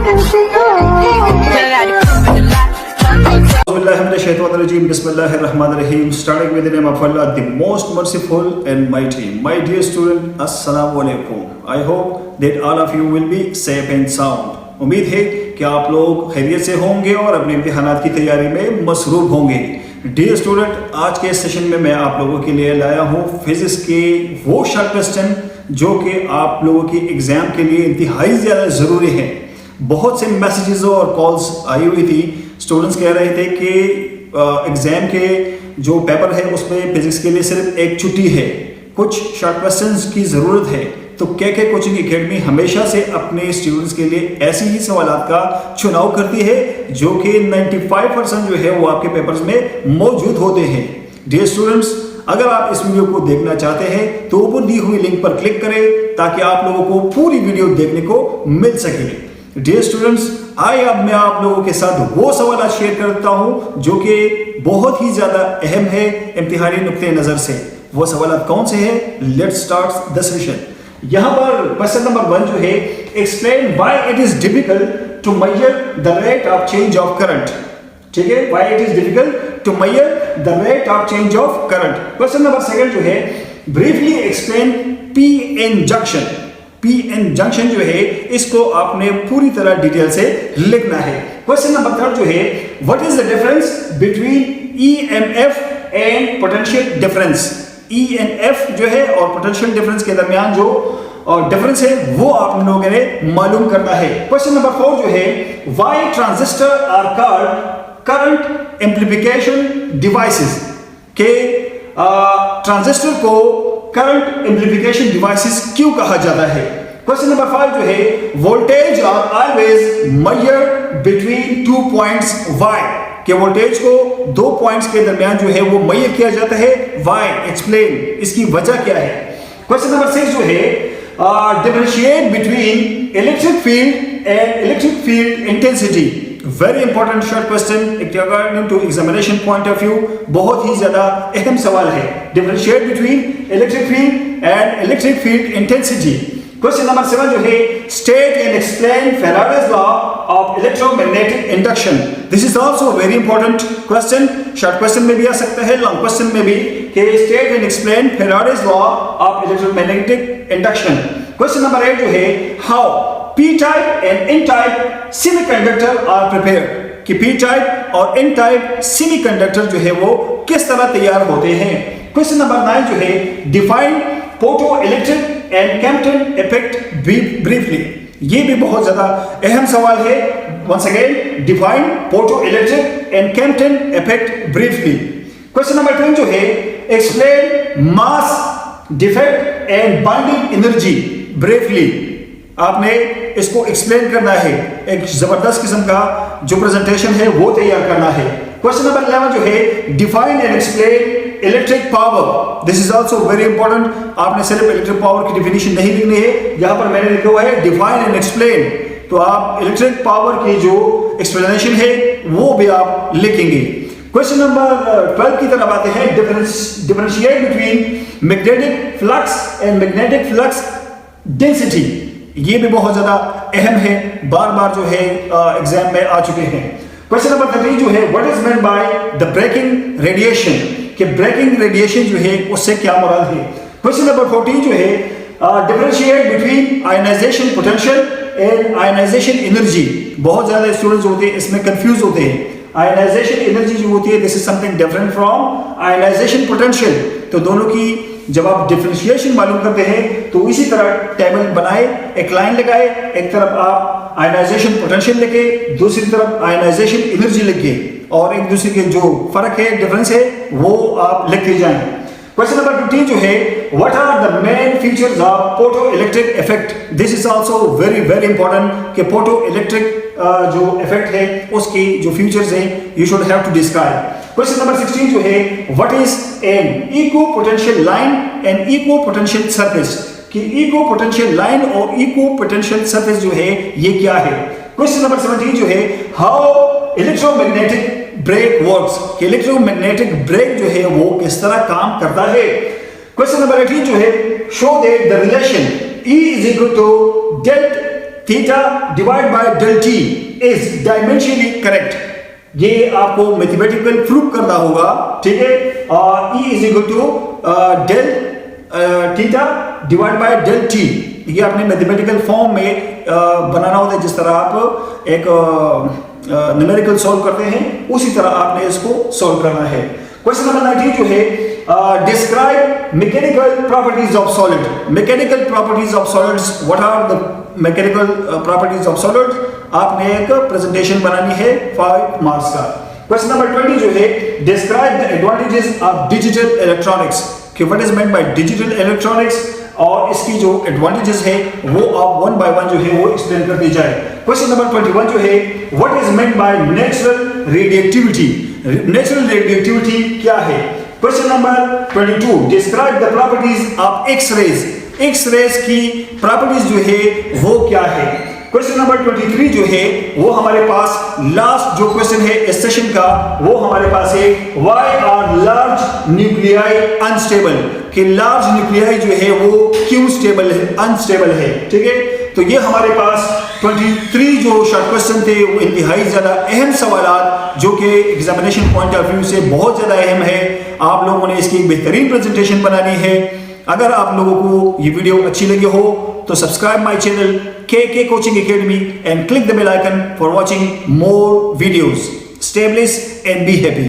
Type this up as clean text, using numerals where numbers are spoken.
Bismillahirrahmanirrahim. Starting with the name of Allah, the most merciful and mighty. My dear student, Assalamu alaikum. I hope that all of you will be safe and sound. उम्मीद है कि आप लोग खैरियत से होंगे और अपने इम्तिहानात की तैयारी में मसरूफ होंगे। डियर स्टूडेंट, आज के सेशन में मैं आप लोगों के लिए लाया हूँ फिजिक्स के वो शॉर्ट क्वेश्चन जो कि आप लोगों की एग्जाम के लिए इंतहाई ज़्यादा ज़रूरी है। बहुत से मैसेजेस और कॉल्स आई हुई थी, स्टूडेंट्स कह रहे थे कि एग्जाम के जो पेपर है उसमें फिजिक्स के लिए सिर्फ एक छुट्टी है, कुछ शॉर्ट क्वेश्चंस की ज़रूरत है। तो के कोचिंग एकेडमी हमेशा से अपने स्टूडेंट्स के लिए ऐसे ही सवालात का चुनाव करती है जो कि 95% जो है वो आपके पेपर्स में मौजूद होते हैं। डियर स्टूडेंट्स, अगर आप इस वीडियो को देखना चाहते हैं तो ऊपर दी हुई लिंक पर क्लिक करें ताकि आप लोगों को पूरी वीडियो देखने को मिल सके। डियर स्टूडेंट्स, अब मैं आप लोगों के साथ वो सवाल शेयर करता हूं जो कि बहुत ही ज्यादा अहम है इम्तिहानी नुक्ते नजर से। वो सवाल कौन से हैं? Let's start the session. यहां पर क्वेश्चन नंबर 1 जो है, explain why it is difficult to measure the rate of change of current. ठीक है, why it is difficult to measure the rate of change of current. Question number 2 जो है, briefly explain p n junction. P n junction जो है इसको आपने पूरी तरह डिटेल से लिखना है। क्वेश्चन नंबर 3 जो है, what is the difference between EMF and potential difference. EMF जो है और पोटेंशियल डिफरेंस के दरमियान जो डिफरेंस है वो आप लोगों ने मालूम करना है। क्वेश्चन नंबर 4 जो है, why transistor are called current amplification devices. के ट्रांजिस्टर को करंट एम्प्लीफिकेशन डिवाइसेस क्यों कहा जाता है। क्वेश्चन नंबर 5 जो है, voltage are always measured between 2 points व्हाई। कि वोल्टेज को 2 पॉइंट्स के दरमियान जो है वो मेजर किया जाता है। व्हाई, एक्सप्लेन, इसकी वजह क्या है। क्वेश्चन नंबर 6 जो है, differentiate between electric field and electric field intensity. Very important short question according to examination point of view, बहुत ही ज्यादा अहम सवाल है। Differentiate between electric field and electric field intensity. Question number 7 जो है, state and explain Faraday's law of electromagnetic induction. This is also very important question, short question में भी आ सकता है, लॉन्ग क्वेश्चन में भी, कि state and explain Faraday's law of electromagnetic induction. Question number 8 जो है, how P type and N type semiconductor are prepared. कि पी टाइप और एन टाइप सेमीकंडक्टर जो है वो किस तरह तैयार होते हैं। क्वेश्चन नंबर 9 जो है, define photoelectric and Compton effect briefly. ये भी बहुत ज्यादा अहम सवाल है। Once again, define photoelectric and Compton effect briefly. Question number 10 जो है, explain mass defect and binding energy briefly. आपने इसको एक्सप्लेन करना है, एक जबरदस्त किस्म का जो प्रेजेंटेशन है वो तैयार करना है। क्वेश्चन नंबर 11 जो है, define and explain electric power. This is also very important. आपने सिर्फ इलेक्ट्रिक पावर की डिफिनीशन नहीं लिखनी है, यहां पर मैंने लिखा हुआ है डिफाइन एंड एक्सप्लेन। तो आप इलेक्ट्रिक पावर की जो एक्सप्लेनेशन है वो भी आप लिखेंगे। क्वेश्चन नंबर 12 की तरफ आते हैं, differentiate between magnetic flux and magnetic flux density. ये भी बहुत ज्यादा अहम है, बार बार जो है एग्जाम में आ चुके हैं। क्वेश्चन नंबर 13 जो है, what is meant by the braking radiation. कि ब्रेकिंग रेडिएशन जो है उससे क्या मुराद है। क्वेश्चन नंबर 14 जो है, differentiate between ionization potential and ionization energy. बहुत ज्यादा स्टूडेंट्स होते हैं इसमें कंफ्यूज होते हैं। आयनाइजेशन एनर्जी जो होती है, this is something different from ionization potential. तो दोनों की जब आप डिफरेंशिएशन मालूम करते हैं तो इसी तरह टेबल बनाए, एक लाइन लगाए, एक तरफ आप आयनाइजेशन पोटेंशियल लिखे, दूसरी तरफ आयनाइजेशन एनर्जी लिखे, और एक दूसरे के जो फर्क है, डिफरेंस है, वो आप लिखते जाएं। क्वेश्चन नंबर 15 जो है, what are the main features of photoelectric effect. This is also very very important कि फोटो इलेक्ट्रिक जो इफेक्ट है उसकी जो फीचर्स है you should have to describe. Question number 16 जो है, what is an equipotential line and equipotential surface. कि equipotential line और इको पोटेंशियल सरफेस जो है ये क्या है। क्वेश्चन नंबर 17 जो है, हाउ इलेक्ट्रोमैग्नेटिक ब्रेक वर्क्स। कि इलेक्ट्रोमैग्नेटिक ब्रेक जो है वो किस तरह काम करता है। क्वेश्चन नंबर 18 जो है, show that the relation E is equal to det theta divide by del T is dimensionally correct. ये आपको मैथमेटिकल प्रूफ करना होगा, ठीक है। E is equal to del theta divide by del T, ये आपने मैथमेटिकल फॉर्म में बनाना होता है। जिस तरह आप एक न्यूमेरिकल सॉल्व करते हैं उसी तरह आपने इसको सॉल्व करना है। क्वेश्चन नंबर 19 जो है describe mechanical properties of solid. Mechanical properties of solids, what are the mechanical properties of solid, आपने एक प्रेजेंटेशन बनानी है 5 मार्क्स का। क्वेश्चन नंबर 20 जो है describe the advantages of digital electronics, कि what is meant by digital electronics, और इसकी जो एडवांटेजेस है वो आप 1 बाय 1 जो है वो एक्सप्लेन कर दी जाए। क्वेश्चन नंबर 21 जो है what is meant by natural radioactivity, natural radioactivity क्या है। Question number 22 describe the properties of X rays, X rays की प्रॉपर्टीज जो है वो क्या है। क्वेश्चन नंबर 23 जो है वो हमारे पास लास्ट जो क्वेश्चन है इस सेशन का, वो हमारे पास है why are large nuclei unstable, कि लार्ज न्यूक्लियाई जो है वो क्यों स्टेबल है, अनस्टेबल है, ठीक है। तो ये हमारे पास 23 जो शॉर्ट क्वेश्चन थे वो इंतहाई ज्यादा अहम सवाल जो कि एग्जामिनेशन पॉइंट ऑफ व्यू से बहुत ज्यादा अहम है। आप लोगों ने इसकी एक बेहतरीन प्रेजेंटेशन बनानी है। अगर आप लोगों को ये वीडियो अच्छी लगी हो तो subscribe my channel KK Coaching Academy and click the bell icon for watching more videos. Stay blessed and be happy.